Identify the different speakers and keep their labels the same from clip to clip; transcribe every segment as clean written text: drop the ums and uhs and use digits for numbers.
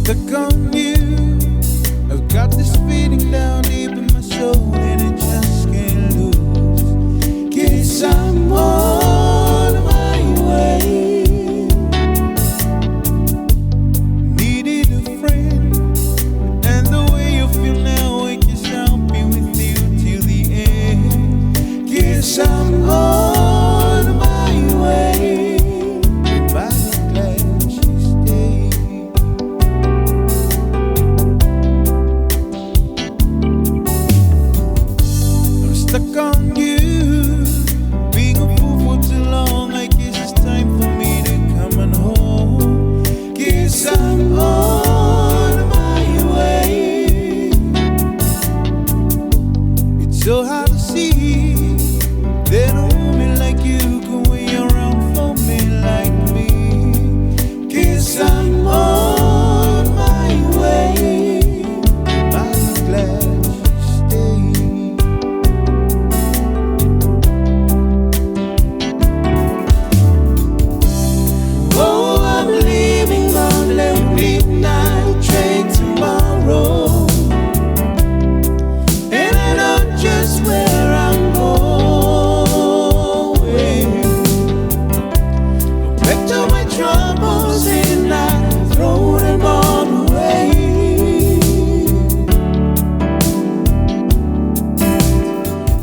Speaker 1: stuck on you. I've got this feeling down deep in my soul, and it just can't lose. Guess I'm on my way. Needed a friend, and the way you feel now, I guess I'll be with you till the end. Guess I'm on my way. Goodbye, I'm glad she stayed. I'm stuck on you, being a fool for too long. I guess it's time for me to come on home. Guess I'm on my way. It's so hard to see that a woman like you can wait around for me like me. Guess I'm on my way. I'm glad she stayed. Oh, I'm leaving on the midnight train tomorrow, and I know just where I'm going. I packed all my troubles and I throw them all away.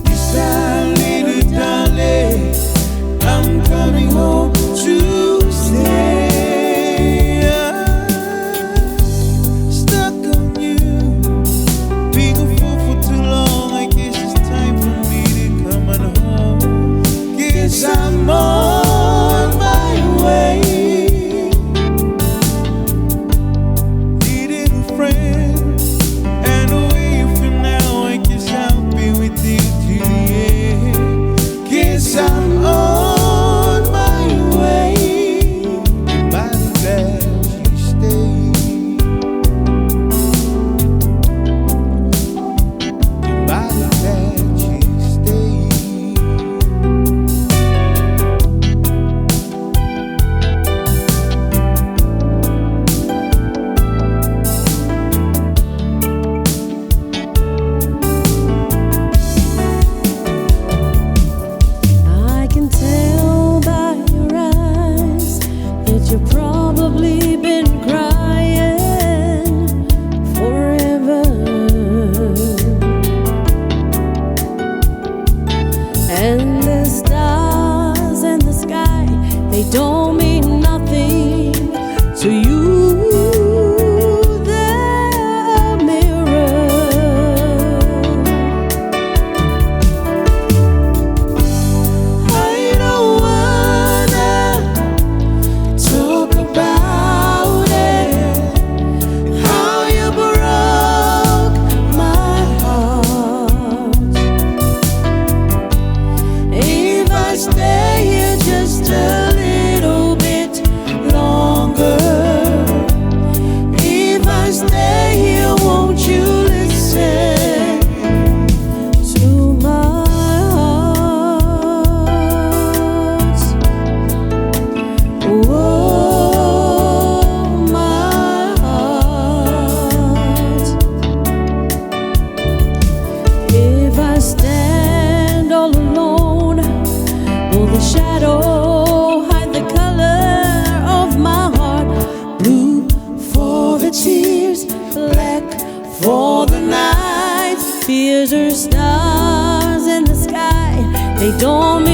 Speaker 1: Yes, little darling, I'm coming home to stay. Stuck on you, being a fool for too long. I guess it's time for me to come on home. Guess I'm on my way. Needed a friend, and the way you feel now, I guess I'll be with you till the end. Guess I'm on my way. Mighty glad she stayed. Mighty glad she stayed.
Speaker 2: I can tell by your eyes that you've probably been crying forever. And the stars in the sky, they don't mean nothing to you. They're a mirror. I don't wanna talk about it, how you broke my heart. If I stay here just a little bit longer, if I stay here, won't you listen to my heart? Oh, my heart. If I stand all alone, will the shadow hide the color of my heart? Blue for the tears, black for the night. Fears are stars in the sky, they don't mean